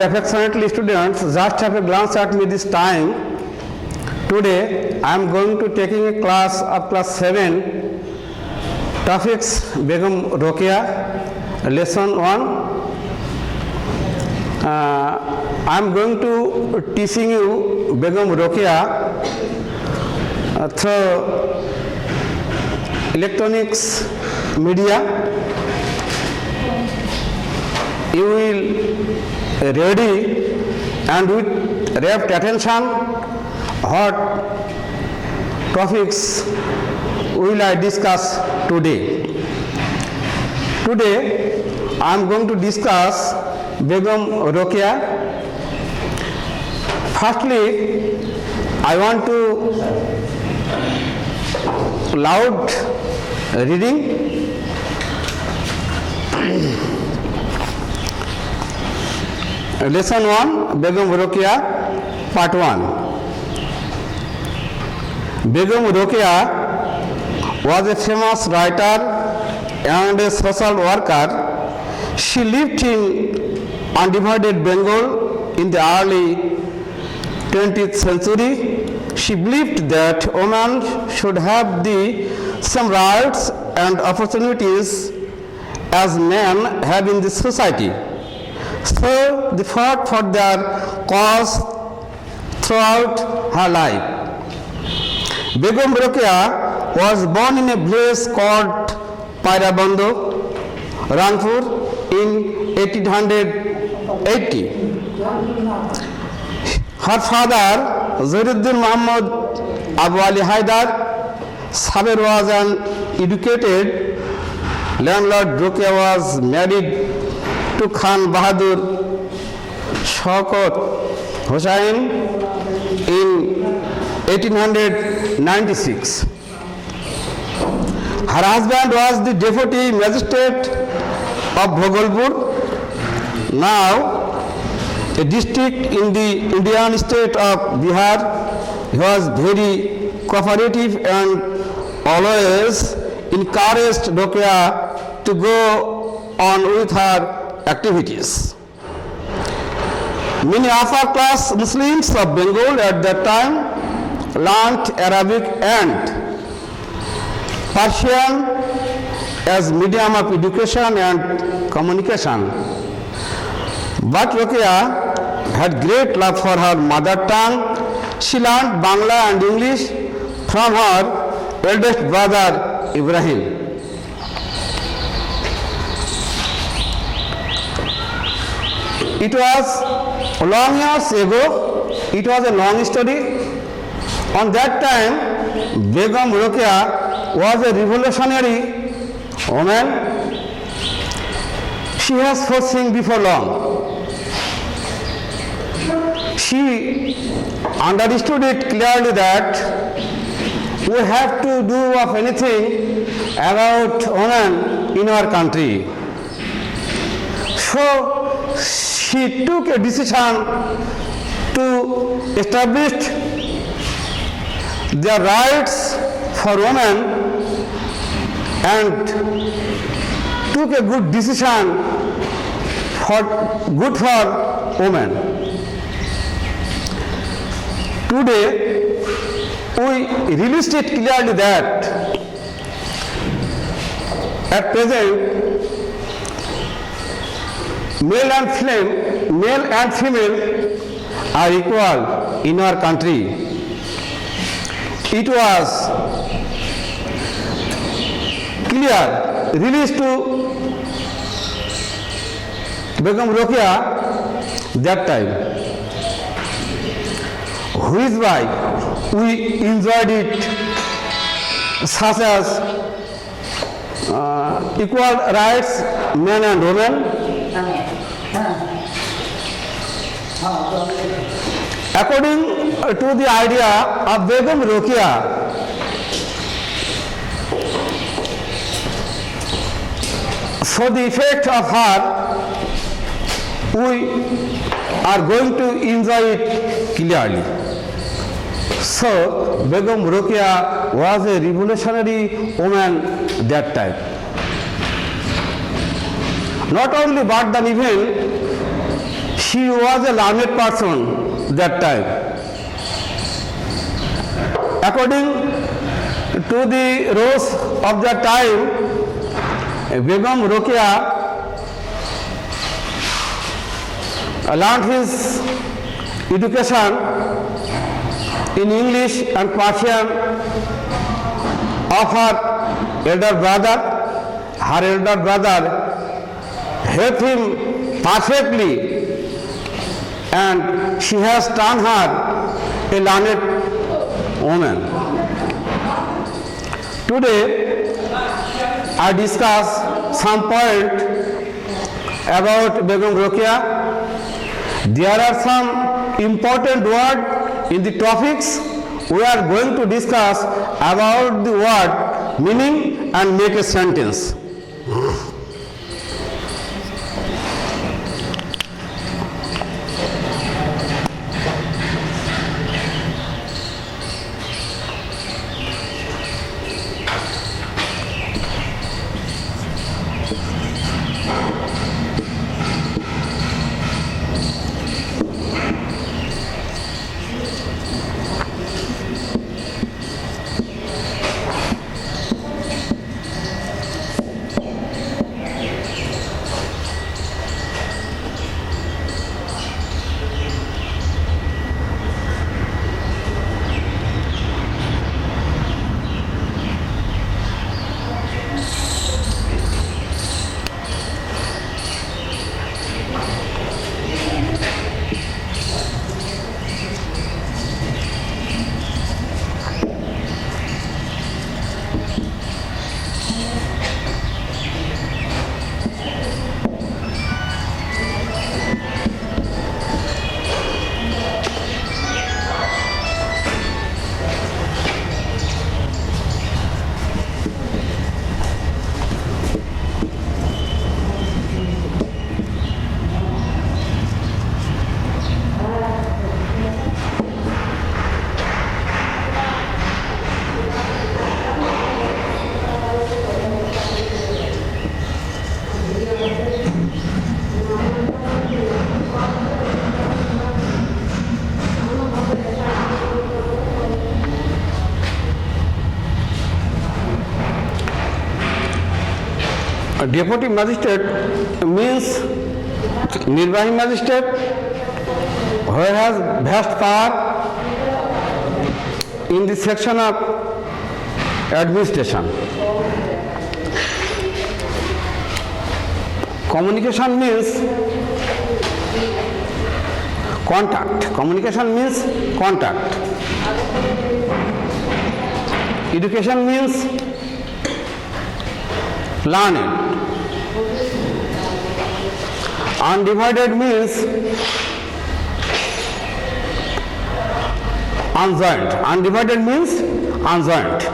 Affectionately students, just have a glance at me this time. Today I am going to taking a class of class 7, topics Begum Rokeya, lesson 1. I am going to teaching you Begum Rokeya through electronics media. You will ready and with rapt attention what topics will I discuss today. Today I am going to discuss Begum Rokeya. Firstly, I want to loud reading. Lesson 1, Begum Rokeya, Part 1. Begum Rokeya was a famous writer and a social worker. She lived in undivided Bengal in the early 20th century. She believed that women should have the same rights and opportunities as men have in the society. So they fought for their cause throughout her life. Begum Rokeya was born in a village called Pairabando, Rangpur in 1880. Her father, Zainuddin Muhammad Abu Ali Haidar Saber, was an educated landlord. Rokeya was married to Khan Bahadur Shaukat Hussain in 1896. Her husband was the deputy magistrate of Bhagalpur, now a district in the Indian state of Bihar. He was very cooperative and always encouraged Rokeya to go on with her activities. Many upper class Muslims of Bengal at that time learnt Arabic and Persian as medium of education and communication. But Rokeya had great love for her mother tongue. She learned Bangla and English from her eldest brother Ibrahim. It was long years ago. It was a long story. On that time, Begum Rokeya was a revolutionary woman. She has foreseen before long. She understood it clearly that we have to do of anything about women in our country. So she took a decision to establish their rights for women and took a good decision for women. Today we realized it clearly that at present male and female are equal in our country. It was clear, released to Begum Rokeya that time, which why we enjoyed it, such as equal rights, men and women. According to the idea of Begum Rokeya, so the effect of her, we are going to enjoy it clearly. So Begum Rokeya was a revolutionary woman that time. Not only but then even She was a learned person that time. According to the rules of that time, Begum Rokeya learned his education in English and Persian of her elder brother. Her elder brother helped him perfectly, and she has turned her a learned woman. Today, I discuss some point about Begum Rokeya. There are some important words in the topics. We are going to discuss about the word meaning and make a sentence. A deputy magistrate means Nirvahi magistrate who has vast power in the section of administration. Communication means contact. Communication means contact. Education means learning. Undivided means unjoined. Undivided means unjoined.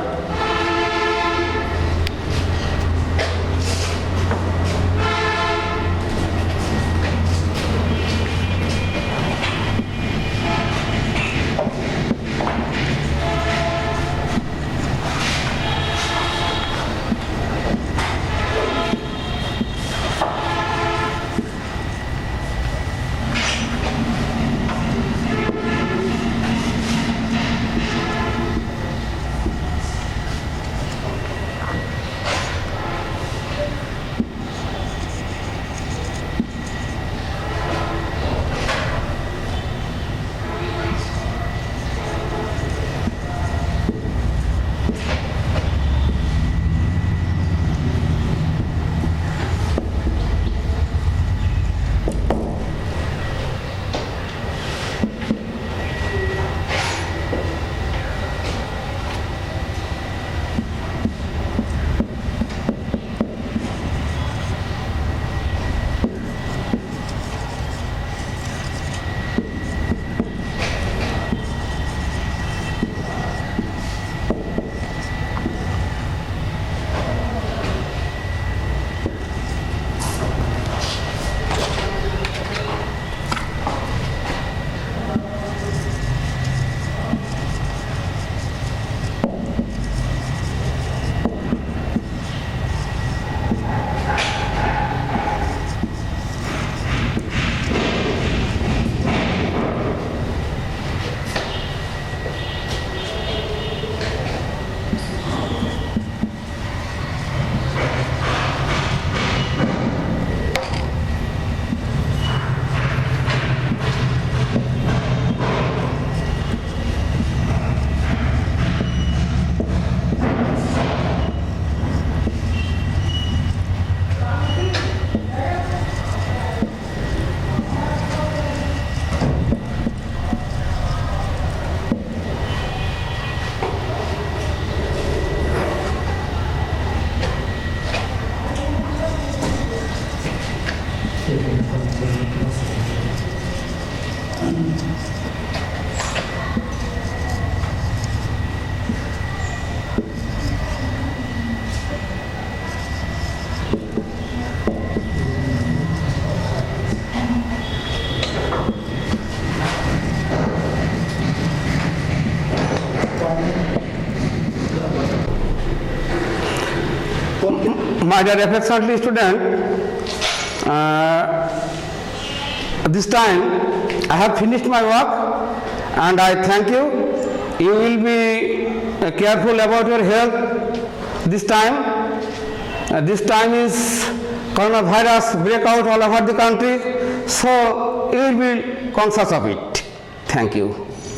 My dear affectionately student, this time I have finished my work and I thank you. You will be careful about your health this time. This time is coronavirus breakout all over the country, so you will be conscious of it. Thank you.